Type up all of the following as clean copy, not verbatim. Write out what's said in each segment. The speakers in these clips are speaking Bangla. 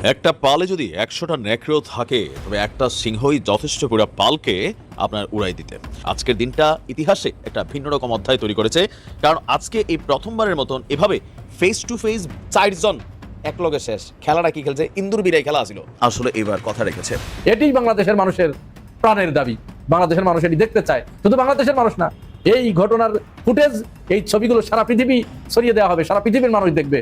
একটা পালে যদি 100টা নেকড়েও থাকে তবে একটা সিংহই যথেষ্ট পুরো পালকে আপনার উড়াই দিতে। আজকের দিনটা ইতিহাসে একটা ভিন্ন রকম অধ্যায় তৈরি করেছে, কারণ আজকে এই প্রথমবারের মতন এভাবে ফেস টু ফেস 4 জন একলগে শেষ। খেলাটা কি খেলছে? ইন্দুর বিরাই খেলা ছিল। আসলে এবার কথা রেখেছে। এটি বাংলাদেশের মানুষের প্রাণের দাবি। বাংলাদেশের মানুষ এটি দেখতে চায়। শুধু বাংলাদেশের মানুষ না, এই ঘটনার ফুটেজ, এই ছবিগুলো সারা পৃথিবী ছড়িয়ে দেওয়া হবে, সারা পৃথিবীর মানুষ দেখবে।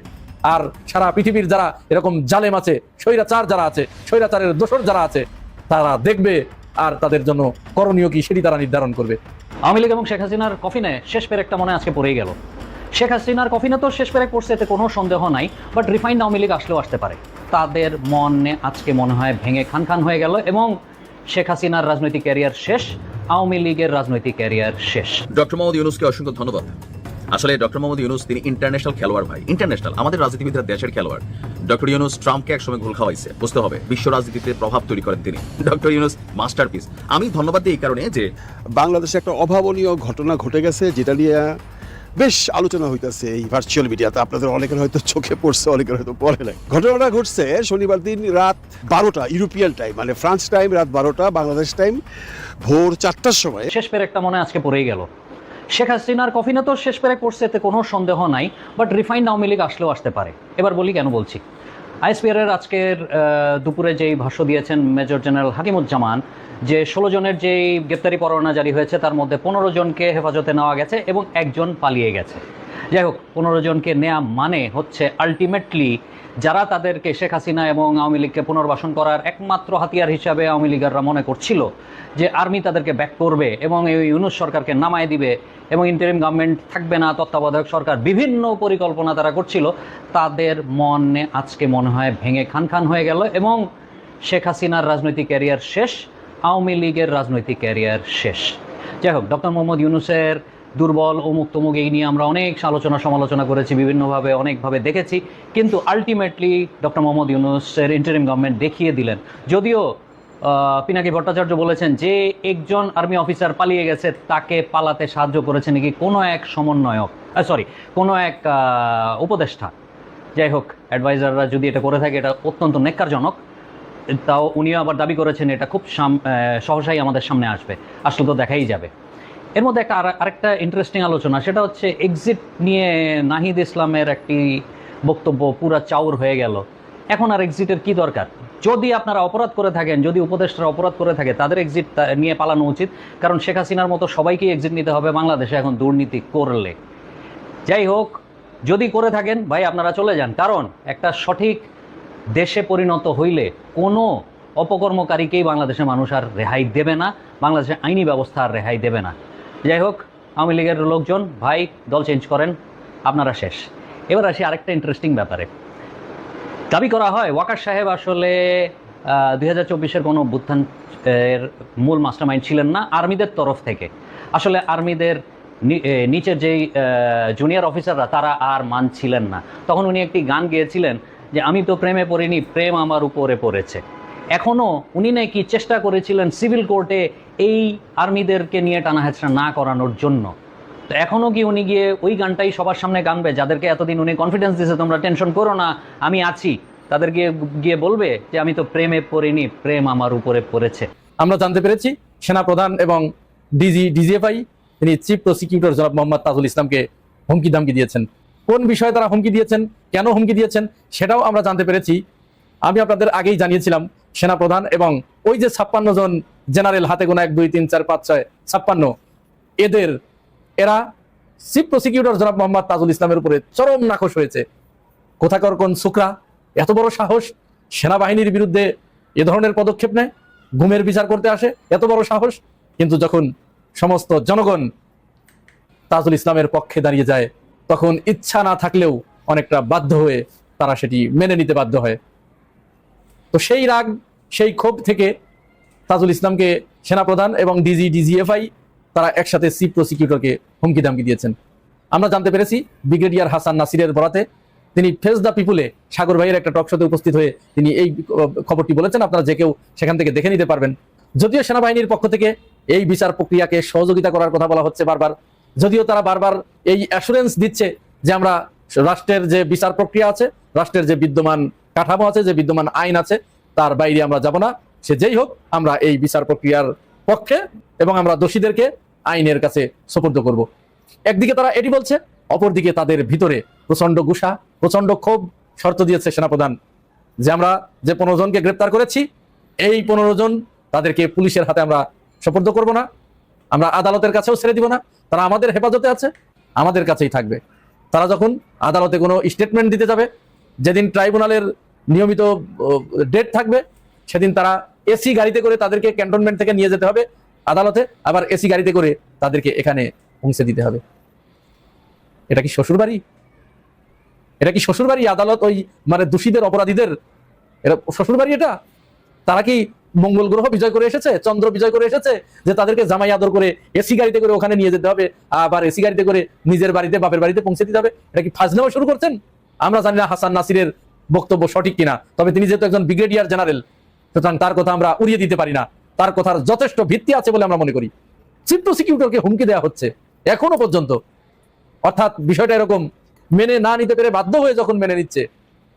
আর সারা পৃথিবীর যারা এরকম জালেম আছে, স্বৈরাচার যারা আছে, স্বৈরাচারের দোসর যারা আছে, তারা দেখবে আর তাদের জন্য করণীয় কি সেটি তারা নির্ধারণ করবে। আওয়ামী লীগ এবং শেখ হাসিনার কফিনে শেষ পেরেকটা মনে আজকে পড়েই গেল। শেখ হাসিনার কফিনে তো শেষ পেরেক পড়ছে, এতে কোনো সন্দেহ নাই, বাট রিফাইন্ড আওয়ামী লীগ আসলেও আসতে পারে। তাদের মনে আজকে মনে হয় ভেঙে খান খান হয়ে গেল এবং শেখ হাসিনার রাজনৈতিক ক্যারিয়ার শেষ, আওয়ামী লীগের রাজনৈতিক ক্যারিয়ার শেষ। ডক্টর মোহাম্মদ ইউনূসকে অসংখ্য ধন্যবাদ। আসলে ডক্টর মোহাম্মদ ইউনূস তিনি ইন্টারন্যাশনাল খেলোয়াড় ভাই, ইন্টারন্যাশনাল, আমাদের রাজনীতিবিদরা দেশের খেলোয়াড়। ডক্টর ইউনূস ট্রাম্পকে একসময় ঘোল খাওয়াইছে, বুঝতে হবে বিশ্ব রাজনীতিতে প্রভাব তৈরি করেন তিনি। Doctor Yunus masterpiece. আমি ধন্যবাদ দিই এই কারণে যে বাংলাদেশে একটা অভাবনীয় ঘটনা ঘটে গেছে, যেটা নিয়ে বেশ আলোচনা হইতেছে এই ভার্চুয়াল মিডিয়াতে। আপনাদের অনেকের হয়তো চোখে পড়ছে, অনেকের হয়তো পড়ে নাই। ঘটনাটা ঘটছে শনিবার দিন রাত 12টা ইউরোপিয়ান টাইম, মানে ফ্রান্স টাইম রাত 12টা, বাংলাদেশ টাইম ভোর 4টার সময়। শেষ পেরেকটা মনে আজকে পড়েই গেল। শেখ হাসিনার কফিনে তো শেষ পেরেক পড়ছে, এতে কোনো সন্দেহ নাই, বাট রিফাইন্ড আওয়ামী লীগ আসলেও আসতে পারে। এবার বলি কেন বলছি। আইএসপিআরের আজকের দুপুরে যেই ভাষ্য দিয়েছেন মেজর জেনারেল হাকিমুজ্জামান, যে 16 জনের যেই গ্রেপ্তারি পরোয়ানা জারি হয়েছে তার মধ্যে 15 জনকে হেফাজতে নেওয়া গেছে এবং একজন পালিয়ে গেছে। যাই হোক, 15 জনকে নেওয়া মানে হচ্ছে আলটিমেটলি যারা তাদেরকে শেখ হাসিনা এবং আওয়ামী লীগকে পুনর্বাসন করার একমাত্র হাতিয়ার হিসাবে আওয়ামী লীগাররা মনে করছিল যে আর্মি তাদেরকে ব্যাক করবে এবং এই ইউনূস সরকারকে নামায় দিবে এবং ইন্টারিম গভর্নমেন্ট থাকবে না, তত্ত্বাবধায়ক সরকার, বিভিন্ন পরিকল্পনা তারা করছিল, তাদের মনে আজকে মনে হয় ভেঙে খান খান হয়ে গেল এবং শেখ হাসিনার রাজনৈতিক ক্যারিয়ার শেষ, আওয়ামী লীগের রাজনৈতিক ক্যারিয়ার শেষ। যাই হোক, ডক্টর মোহাম্মদ ইউনূসের দুর্বল অমুক তমুক এই নিয়ে আমরা অনেক আলোচনা সমালোচনা করেছি, বিভিন্নভাবে অনেকভাবে দেখেছি, কিন্তু আলটিমেটলি ডক্টর মোহাম্মদ ইউনূসের ইন্টারিম গভর্নমেন্ট দেখিয়ে দিলেন। যদিও পিনাকি ভট্টাচার্য বলেছেন যে একজন আর্মি অফিসার পালিয়ে গেছে, তাকে পালাতে সাহায্য করেছে নাকি কোনো এক সমন্বয়ক, কোনো এক উপদেষ্টা। যাই হোক, অ্যাডভাইজাররা যদি এটা করে থাকে এটা অত্যন্ত নেক্কারজনক। তাও উনিও আবার দাবি করেছেন এটা খুব সহসাই আমাদের সামনে আসবে, আসলে তো দেখাই যাবে। এর মধ্যে আরেকটা ইন্টারেস্টিং আলোচনা, সেটা হচ্ছে এক্সিট নিয়ে নাহিদ ইসলামের একটি বক্তব্য পুরা চাউর হয়ে গেল। এখন আর এক্সিটের কি দরকার? যদি আপনারা অপরাধ করে থাকেন, যদি উপদেষ্টারা অপরাধ করে থাকে, তাদের এক্সিট নিয়ে পালানো উচিত, কারণ শেখ হাসিনার মতো সবাইকেই এক্সিট নিতে হবে বাংলাদেশে এখন দুর্নীতি করলে। যাই হোক, যদি করে থাকেন ভাই আপনারা চলে যান, কারণ একটা সঠিক দেশে পরিণত হইলে কোনো অপকর্মকারীকেই বাংলাদেশের মানুষ আর রেহাই দেবে না, বাংলাদেশের আইনি ব্যবস্থা আর রেহাই দেবে না। যাই হোক, আওয়ামী লীগের লোকজন ভাই দল চেঞ্জ করেন, আপনারা শেষ। এবার আসি আরেকটা ইন্টারেস্টিং ব্যাপারে। দাবি করা হয় ওয়াকার সাহেব আসলে 2024-এর কোনো অভ্যুত্থান এর মূল মাস্টারমাইন্ড ছিলেন না, আর্মিদের তরফ থেকে। আসলে আর্মিদের নিচের যেই জুনিয়র অফিসাররা তারা আর মানছিলেন না। তখন উনি একটি গান গেয়েছিলেন যে আমি তো প্রেমে পড়িনি, প্রেম আমার উপরে পড়েছে। এখনও উনি নাকি চেষ্টা করেছিলেন সিভিল কোর্টে এই আর্মিদেরকে নিয়ে টানাহেচড়া না করানোর জন্য। তো এখনও কি উনি গিয়ে ওই গানটাই সবার সামনে গানবে? যাদেরকে এতদিন উনি কনফিডেন্স দিয়েছে তোমরা টেনশন করো না, আমি আছি, তাদেরকে গিয়ে বলবে যে আমি তো প্রেমে পড়িনি, প্রেম আমার উপরে পড়েছে। আমরা জানতে পেরেছি সেনাপ্রধান এবং ডিজিএফআই তিনি চিফ প্রসিকিউটর জনাব মোহাম্মদ তাজুল ইসলামকে হুমকি ধামকি দিয়েছেন। কোন বিষয়ে তারা হুমকি দিয়েছেন, কেন হুমকি দিয়েছেন, সেটাও আমরা জানতে পেরেছি। আমি আপনাদের আগেই জানিয়েছিলাম সেনাপ্রধান এবং ওই যে 56 জন জেনারেল, হাতে গোনা 1 2 3 4 5 6 56, এরা চিফ প্রসিকিউটর জনাব মোহাম্মদ তাজুল ইসলামের উপরে চরম নাখোশ হয়েছে। কোথাকার কোন সুকরা এত বড় সাহস সেনাবাহিনীর বিরুদ্ধে এ ধরনের পদক্ষেপ নেয়, গুমের বিচার করতে আসে, এত বড় সাহস। কিন্তু যখন সমস্ত জনগণ তাজুল ইসলামের পক্ষে দাঁড়িয়ে যায়, তখন ইচ্ছা না থাকলেও অনেকটা বাধ্য হয়ে তারা সেটি মেনে নিতে বাধ্য হয়। তো সেই রাগ, সেই ক্ষোভ থেকে তাজুল ইসলামকে সেনাপ্রধান এবং ডিজিএফআই তারা একসাথে চিফ প্রসিকিউটরকে হুমকি ধামকি দিয়েছেন। আমরা জানতে পেরেছি ব্রিগেডিয়ার হাসান নাসিরের বরাতে তিনি ফেস দ্য পিপুলে সাগর ভাইয়ের একটা টক শোতে উপস্থিত হয়ে তিনি এই খবরটি বলেছেন। আপনারা যে কেউ সেখান থেকে দেখে নিতে পারবেন। যদিও সেনাবাহিনীর পক্ষ থেকে এই বিচার প্রক্রিয়াকে সহযোগিতা করার কথা বলা হচ্ছে বারবার, যদিও তারা বারবার এই অ্যাসুরেন্স দিচ্ছে যে আমরা রাষ্ট্রের যে বিচার প্রক্রিয়া আছে, রাষ্ট্রের যে বিদ্যমান কাঠামো আছে, যে বিদ্যমান আইন আছে, তার বাইরে আমরা যাব না। সে যেই হোক, আমরা এই বিচার প্রক্রিয়ার পক্ষে এবং আমরা দোষীদেরকে আইনের কাছে সোপর্দ করব। একদিকে তারা এটি বলছে, অপরদিকে তাদের ভিতরে প্রচন্ড গুসা, প্রচন্ড ক্ষোভ। শর্ত দিয়েছে সেনাপ্রধান যে আমরা যে 15 জনকে গ্রেপ্তার করেছি, এই 15 জন তাদেরকে পুলিশের হাতে আমরা সোপর্দ করব না, আমরা আদালতের কাছেও ছেড়ে দিব না। তারা আমাদের হেফাজতে আছে, আমাদের কাছেই থাকবে। তারা যখন আদালতে কোনো স্টেটমেন্ট দিতে যাবে, যেদিন ট্রাইব্যুনালের নিয়মিত ডেট থাকবে, সেদিন তারা এসি গাড়িতে করে তাদেরকে ক্যান্টনমেন্ট থেকে নিয়ে যেতে হবে আদালতে, আবার এসি গাড়িতে করে তাদেরকে এখানে পৌঁছে দিতে হবে। এটা কি শ্বশুর বাড়ি? এটা কি শ্বশুর বাড়ি? আদালত ওই মানে দোষীদের, অপরাধীদের এটা শ্বশুর বাড়ি? এটা তারা কি মঙ্গল গ্রহ বিজয় করে এসেছে, চন্দ্র বিজয় করে এসেছে, যে তাদেরকে জামাই আদর করে এসি গাড়িতে করে ওখানে নিয়ে যেতে হবে, আবার এসি গাড়িতে করে নিজের বাড়িতে, বাপের বাড়িতে পৌঁছে দিতে হবে? এটা কি ফাজলামো শুরু করছেন? আমরা জানি না হাসান নাসিরের বক্তব্য সঠিক কিনা, তবে তিনি যেহেতু একজন ব্রিগেডিয়ার জেনারেল, সুতরাং তার কথা আমরা উড়িয়ে দিতে পারি না। তার কথার যথেষ্ট ভিত্তি আছে বলে আমরা মনে করি। চিফ প্রসিকিউটরকে হুমকি দেওয়া হচ্ছে এখনো পর্যন্ত, অর্থাৎ বিষয়টা এরকম, মেনে না নিতে পেরে বাধ্য হয়ে যখন মেনে নিচ্ছে,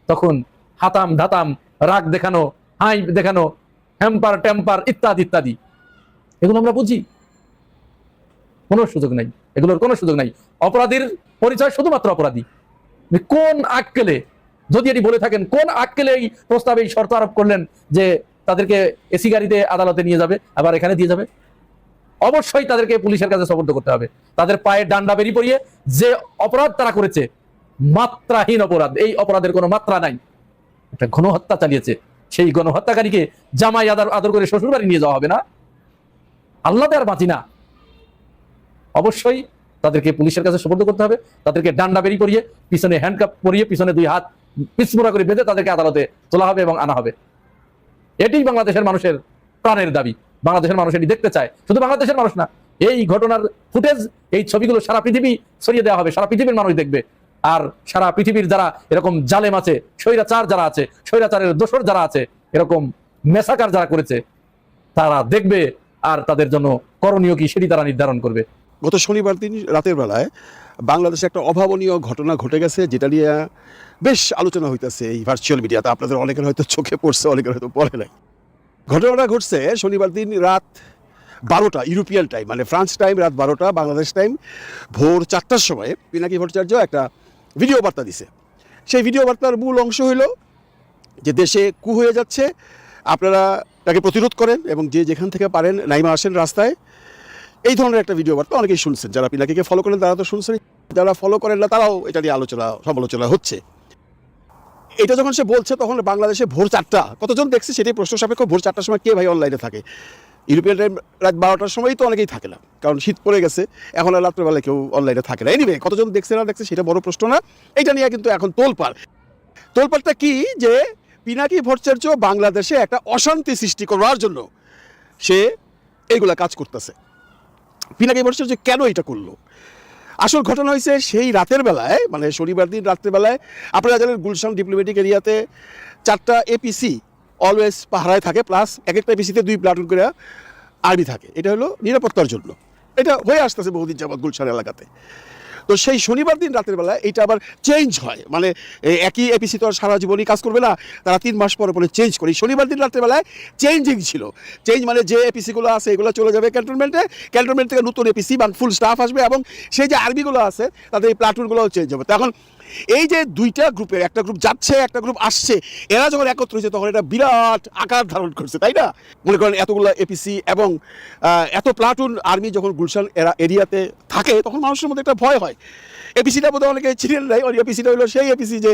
তখন হাতাম ধাতাম, রাগ দেখানো, হাই দেখানো, হ্যাম্পার টেম্পার ইত্যাদি ইত্যাদি, এগুলো আমরা বুঝি। কোনো সুযোগ নাই, এগুলোর কোনো সুযোগ নাই। অপরাধীর পরিচয় শুধুমাত্র অপরাধী। কোন আক্কেলে, যদি এটি বলে থাকেন, কোন আক্কেলে এই প্রস্তাবে এই শর্ত আরোপ করলেন যে তাদেরকে এসি গাড়িতে আদালতে নিয়ে যাবে, আবার এখানে দিয়ে যাবে? অবশ্যই তাদেরকে পুলিশের কাছে সোপর্দ করতে হবে। তাদের পায়ে ডান্ডা বেরিয়ে পড়িয়ে যে অপরাধ তারা করেছে, মাত্রাহীন অপরাধ, এই অপরাধের কোনো মাত্রা নাই, একটা গণহত্যা চালিয়েছে, সেই গণহত্যাকারীকে জামাই আদর করে শ্বশুর বাড়ি নিয়ে যাওয়া হবে না? আল্লাহ আর বাঁচি না। অবশ্যই তাদেরকে পুলিশের কাছে সোপর্দ করতে হবে। তাদেরকে ডান্ডা বেরিয়ে পড়িয়ে, পিছনে হ্যান্ডকাপ পরিয়ে, পিছনে 2 হাত পিছমোড়া করে বেঁধে তাদেরকে আদালতে তোলা হবে এবং আনা হবে। এটাই বাংলাদেশের মানুষের প্রাণের দাবি। বাংলাদেশের মানুষ এটি দেখতে চায়। শুধু বাংলাদেশের মানুষ না, এই ঘটনার ফুটেজ, এই ছবিগুলো সারা পৃথিবী ছড়িয়ে দেওয়া হবে, সারা পৃথিবীর মানুষ দেখবে। আর সারা পৃথিবীর যারা এরকম জালেম আছে, স্বৈরাচার যারা আছে, স্বৈরাচারের দোসর যারা আছে, এরকম মেসাকার যারা করেছে, তারা দেখবে আর তাদের জন্য করণীয় কি সেটি তারা নির্ধারণ করবে। গত শনিবার দিন রাতের বেলায় বাংলাদেশে একটা অভাবনীয় ঘটনা ঘটে গেছে, যেটা নিয়ে বেশ আলোচনা হইতেছে এই ভার্চুয়াল মিডিয়াতে। আপনাদের অনেকের হয়তো চোখে পড়ছে, অনেকের হয়তো পড়ে নাই। ঘটনাটা ঘটছে শনিবার দিন রাত 12টা ইউরোপিয়ান টাইম, মানে ফ্রান্স টাইম রাত 12টা, বাংলাদেশ টাইম ভোর 4টার সময় পিনাকি ভট্টাচার্য একটা ভিডিও বার্তা দিছে। সেই ভিডিও বার্তার মূল অংশ হইল যে দেশে কু হয়ে যাচ্ছে, আপনারা তাকে প্রতিরোধ করেন এবং যে যেখান থেকে পারেন নাইমা আসেন রাস্তায়। এই ধরনের একটা ভিডিও বার্তা অনেকেই শুনছেন। যারা পিনাকিকে ফলো করেন তারা তো শুনছেন, যারা ফলো করেন না তারাও এটা নিয়ে আলোচনা সমালোচনা হচ্ছে। এটা যখন সে বলছে, তখন বাংলাদেশে ভোর 4টা, কতজন দেখছে সেটাই প্রশ্ন সাপেক্ষ। ভোর 4টার সময় কে ভাই অনলাইনে থাকে? ইউরোপিয়ান টাইম রাত 12টার সময়ই তো অনেকেই থাকে না, কারণ শীত পড়ে গেছে, এখন আর রাত্রেবেলা কেউ অনলাইনে থাকে না। এনিওয়ে, কতজন দেখছে না দেখছে সেটা বড় প্রশ্ন না, এটা নিয়ে কিন্তু এখন তোলপাড়টা কি, যে পিনাকি ভট্টাচার্য বাংলাদেশে একটা অশান্তি সৃষ্টি করার জন্য সে এইগুলা কাজ করতেছে। পিনাকি ভট্টাচার্য কেন এটা করলো? আসল ঘটনা হয়েছে সেই রাতের বেলায়, মানে শনিবার দিন রাত্রেবেলায়, আপনারা জানেন গুলশান ডিপ্লোম্যাটিক এরিয়াতে 4টা এপিসি অলওয়েজ পাহারায় থাকে, প্লাস এক একটা এপিসিতে 2 প্লাটুন করে আর্মি থাকে। এটা হলো নিরাপত্তার জন্য, এটা হয়ে আসতেছে বহুদিন যাবৎ গুলশান এলাকাতে। তো সেই শনিবার দিন রাতের বেলা এটা আবার চেঞ্জ হয়, মানে একই এপিসি তো আর সারা জীবনই কাজ করবে না, তারা 3 মাস পরে পরে চেঞ্জ করে। শনিবার দিন রাতের বেলায় চেঞ্জিং ছিল। চেঞ্জ মানে যে এপিসিগুলো আছে এগুলো চলে যাবে ক্যান্টনমেন্টে, ক্যান্টনমেন্ট থেকে নতুন এপিসি বা ফুল স্টাফ আসবে, এবং সেই যে আর্মিগুলো আছে তাদের এই প্লাটুনগুলোও চেঞ্জ হবে। তখন এই যে 2টা গ্রুপের, একটা গ্রুপ যাচ্ছে একটা গ্রুপ আসছে, এরা যখন একত্র হয়েছে তখন এটা বিরাট আকার ধারণ করছে, তাই না? মনে করেন এতগুলো এপিসি এবং এত প্লাটুন আর্মি যখন গুলশান এরিয়াতে থাকে, তখন মানুষের মধ্যে একটা ভয় হয়। এপিসিটা বোধহয় অনেকে চিনেন নাই, ওই এপিসিটা হলো সেই এপিসি যে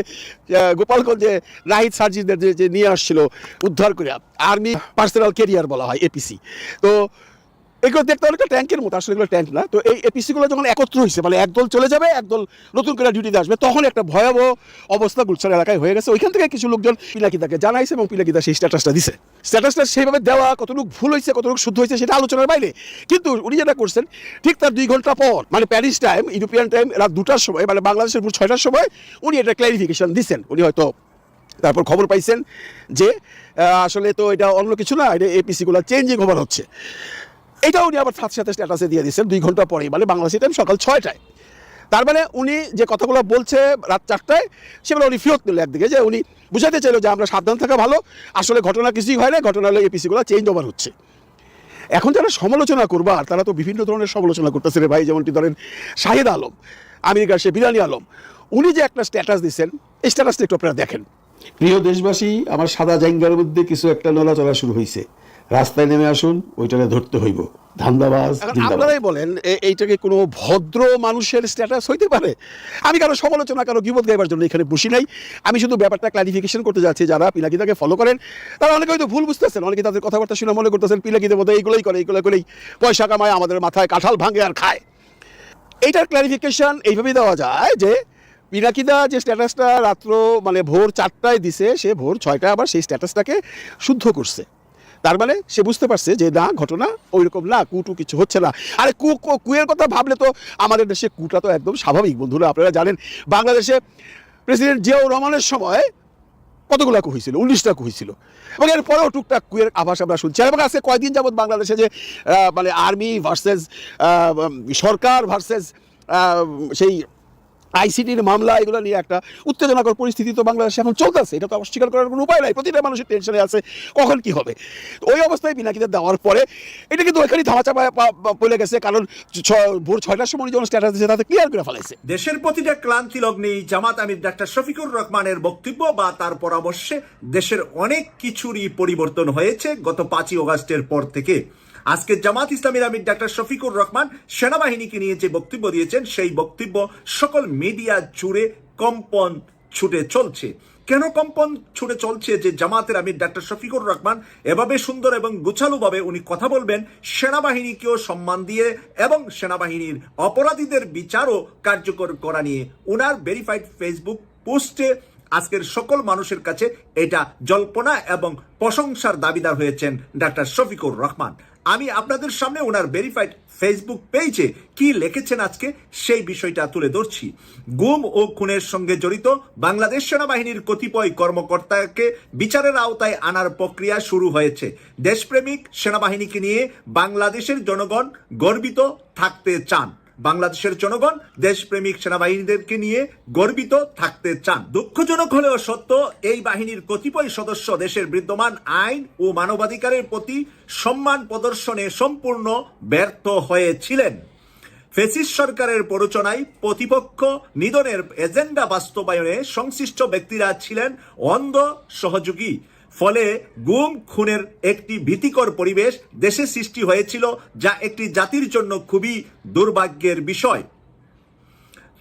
গোপালগঞ্জে নাহিদ সার্জিদের যে নিয়ে আসছিল উদ্ধার করে, আর্মি পার্সোনাল ক্যারিয়ার বলা হয় এপিসি। তো এগুলো দেখতে অনেকটা ট্যাঙ্কের মতো, আসলে এগুলো ট্যাঙ্ক না। তো এই এপিসিগুলো যখন একত্র হয়েছে, মানে একদল চলে যাবে, একদল নতুন করে ডিউটিতে আসবে, তখন একটা ভয়াবহ অবস্থা গুলশান এলাকায় হয়ে গেছে। ওইখান থেকে কিছু লোকজন পিনাকিদাকে জানাইছে এবং পিনাকিদা সেই স্ট্যাটাসটা দিছে। স্ট্যাটাসটা সেইভাবে দেওয়া কতটুকু ভুল হয়েছে, কতটুকু শুদ্ধ হয়েছে সেটা আলোচনার বাইরে। কিন্তু উনি যেটা করছেন, ঠিক তার 2 ঘন্টা পর, মানে প্যারিস টাইম ইউরোপিয়ান টাইম রাত 2টার সময়, মানে বাংলাদেশের ভোর 6টার সময় উনি এটা ক্ল্যারিফিকেশন দিচ্ছেন। উনি হয়তো তারপর খবর পাইছেন যে আসলে তো এটা অন্য কিছু না, এটা এপিসিগুলো চেঞ্জিং ওভার হচ্ছে। এটাও উনি আবার সাথে সাথে স্ট্যাটাসে দিয়ে দিচ্ছেন 2 ঘন্টা পরেই, মানে বাংলাদেশের টাইম সকাল 6টায়। তার মানে উনি যে কথাগুলো বলছে রাত 4টায় সেগুলো উনি ফিরত নিল একদিকে, যে উনি বুঝাতে চাইলো যে আমরা সাবধান থাকা ভালো, আসলে ঘটনা কিছুই হয় না, ঘটনা হলো এপিসিগুলো চেঞ্জ ওভার হচ্ছে। এখন যারা সমালোচনা করবার তারা তো বিভিন্ন ধরনের সমালোচনা করতেছে রে ভাই, যেমনটি ধরেন শাহিদ আলম, আমেরিকার সে বিরানি আলম, উনি যে একটা স্ট্যাটাস দিচ্ছেন, এই স্ট্যাটাসটা একটু আপনারা দেখেন। প্রিয় দেশবাসী, আমার সাদা জাইঙ্গার মধ্যে কিছু একটা নড়াচড়া শুরু হয়েছে, রাস্তায় নেমে আসুন, ওইটারে ধরতে হইব, ধান্দাবাজ। আপনারাই বলেন এইটাকে কোনো ভদ্র মানুষের স্ট্যাটাস হইতে পারে? আমি কারো সমালোচনা, কারো গিবত গাইবার জন্য এখানে বসি নাই, আমি শুধু ব্যাপারটা ক্লারিফিকেশন করতে যাচ্ছি। যারা পিনাকিদাকে ফলো করেন তারা অনেকে হয়তো ভুল বুঝতেছেন, অনেকে তাদের কথাবার্তা শুনে মনে করতেছেন পিনাকিদের মধ্যে এইগুলোই করে, এইগুলো করেই পয়সা কামায়, আমাদের মাথায় কাঁঠাল ভাঙে আর খায়। এইটার ক্লারিফিকেশন এইভাবেই দেওয়া যায় যে পিনাকিদা যে স্ট্যাটাসটা রাত্র মানে ভোর 4টায় দিছে, সে ভোর 6টায় আবার সেই স্ট্যাটাসটাকে শুদ্ধ করছে। তার মানে সে বুঝতে পারছে যে না, ঘটনা ওইরকম না, কুটু কিছু হচ্ছে না। আরে কুয়ের কথা ভাবলে তো আমাদের দেশে কুটা তো একদম স্বাভাবিক। বন্ধুরা, আপনারা জানেন বাংলাদেশে প্রেসিডেন্ট জিয়াউর রহমানের সময় কতগুলো কু হয়েছিল, 19টা কু হয়েছিল, এবং এরপরেও টুকটাক কুয়ের আভাস আমরা শুনছি। এবং আজকে কয়েকদিন যাবৎ বাংলাদেশে যে মানে আর্মি ভার্সেস সরকার ভার্সেস সেই আইসিটির মামলা, এগুলো নিয়ে একটা উত্তেজনাকর পরিস্থিতি তো বাংলাদেশে এখন চলতেছে, এটা তো অস্বীকার করার কোনো উপায় নাই। প্রতিটা মানুষের টেনশনে আছে কখন কি হবে। ওই অবস্থায় পিনাকিদের দেওয়ার পরে এটা কিন্তু ওইখানেই ধামাচাপায় পড়ে গেছে, কারণ ভোর 6টার সময় যখন স্ট্যাটাস দিয়েছে তাতে ক্লিয়ার করে ফেলাইছে। দেশের প্রতিটা ক্লান্তি লগ্নেই জামাত আমির ডাক্তার শফিকুর রহমানের বক্তব্য বা তার পরামর্শে দেশের অনেক কিছুরই পরিবর্তন হয়েছে গত 5ই আগস্টের পর থেকে। আজকে জামাত ইসলামীর আমির ডাক্তার শফিকুর রহমান সেনাবাহিনীকে নিয়ে যে বক্তব্য দিয়েছেন, সেই বক্তব্য সকল মিডিয়া জুড়ে কম্পন ছুটে চলছে। কেন কম্পন ছুটে চলছে? যে জামাতের আমির ডাক্তার শফিকুর রহমান এভাবে সুন্দর এবং গোছালুভাবে উনি কথা বলবেন, সেনাবাহিনীকেও সম্মান দিয়ে এবং সেনাবাহিনীর অপরাধীদের বিচারও কার্যকর করা নিয়ে উনার ভেরিফাইড ফেসবুক পোস্টে আজকের সকল মানুষের কাছে এটা জল্পনা এবং প্রশংসার দাবিদার হয়েছেন ডাক্তার শফিকুর রহমান। আমি আপনাদের সামনে ওনার ভেরিফাইড ফেসবুক পেজে কি লিখেছেন আজকে সেই বিষয়টা তুলে ধরছি। গুম ও খুনের সঙ্গে জড়িত বাংলাদেশ সেনাবাহিনীর কতিপয় কর্মকর্তাকে বিচারের আওতায় আনার প্রক্রিয়া শুরু হয়েছে। দেশপ্রেমিক সেনাবাহিনীকে নিয়ে বাংলাদেশের জনগণ গর্বিত থাকতে চান। বাংলাদেশের জনগণ দেশপ্রেমিক সেনাবাহিনীদেরকে নিয়ে গর্বিত থাকতে চান। দুঃখজনক হলেও সত্য, এই বাহিনীর কতিপয় সদস্য দেশের বিদ্যমান আইন ও মানবাধিকারের প্রতি সম্মান প্রদর্শনে সম্পূর্ণ ব্যর্থ হয়েছিলেন। ফ্যাসিস্ট সরকারের প্ররোচনায় প্রতিপক্ষ নিধনের এজেন্ডা বাস্তবায়নে সংশ্লিষ্ট ব্যক্তিরা ছিলেন অন্ধ সহযোগী। ফলে গুম খুনের একটি ভীতিকর পরিবেশ দেশে সৃষ্টি হয়েছিল, যা একটি জাতির জন্য খুবই দুর্ভাগ্যের বিষয়।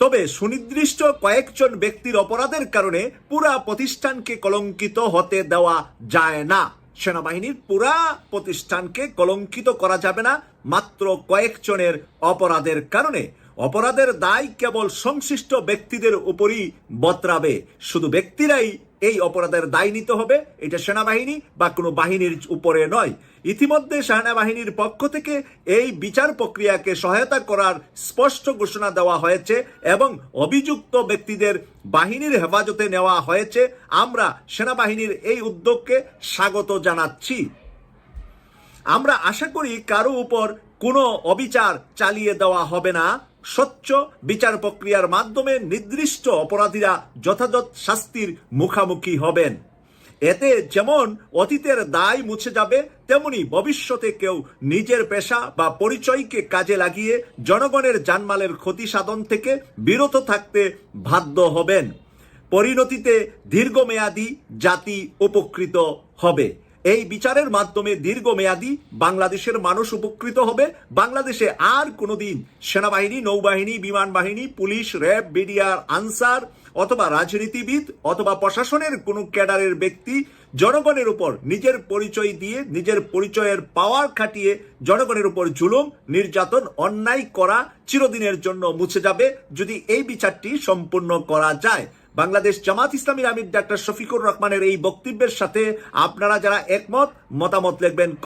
তবে সুনির্দিষ্ট কয়েকজন ব্যক্তির অপরাধের কারণে পুরা প্রতিষ্ঠানকে কলঙ্কিত হতে দেওয়া যায় না। সেনাবাহিনীর পুরা প্রতিষ্ঠানকে কলঙ্কিত করা যাবে না মাত্র কয়েকজনের অপরাধের কারণে। অপরাধের দায় কেবল সংশ্লিষ্ট ব্যক্তিদের উপরই বর্তাবে। শুধু ব্যক্তিরাই এই অপরাধের দায় নিতে হবে, এটা সেনাবাহিনী বা কোনো বাহিনীর উপরে নয়। ইতিমধ্যে সেনাবাহিনীর পক্ষ থেকে এই বিচার প্রক্রিয়াকে সহায়তা করার স্পষ্ট ঘোষণা দেওয়া হয়েছে এবং অভিযুক্ত ব্যক্তিদের বাহিনীর হেফাজতে নেওয়া হয়েছে। আমরা সেনাবাহিনীর এই উদ্যোগকে স্বাগত জানাচ্ছি। আমরা আশা করি কারো উপর কোনো অবিচার চালিয়ে দেওয়া হবে না। স্বচ্ছ বিচার প্রক্রিয়ার মাধ্যমে নির্দিষ্ট অপরাধীরা যথাযথ শাস্তির মুখোমুখি হবেন। এতে যেমন অতীতের দায় মুছে যাবে, তেমনি ভবিষ্যতে কেউ নিজের পেশা বা পরিচয়কে কাজে লাগিয়ে জনগণের জানমালের ক্ষতি সাধন থেকে বিরত থাকতে বাধ্য হবেন। পরিণতিতে দীর্ঘমেয়াদী জাতি উপকৃত হবে। এই বিচারের মাধ্যমে দীর্ঘমেয়াদী বাংলাদেশের মানুষ উপকৃত হবে। বাংলাদেশে আর কোনোদিন সেনাবাহিনী, নৌবাহিনী, বিমান বাহিনী, পুলিশ, র্যাব, বিডিআর, আনসার অথবা রাজনীতিবিদ অথবা প্রশাসনের কোনো ক্যাডারের ব্যক্তি জনগণের উপর নিজের পরিচয় দিয়ে, নিজের পরিচয়ের পাওয়ার খাটিয়ে জনগণের উপর জুলুম, নির্যাতন, অন্যায় করা চিরদিনের জন্য মুছে যাবে যদি এই বিচারটি সম্পূর্ণ করা যায়। বাংলাদেশ জামাত ইসলামীর আমির ডাক্তার শফিকুর রহমানের এই বক্তব্যের সাথে আপনারা যারা একমত, মতামত লিখবেন।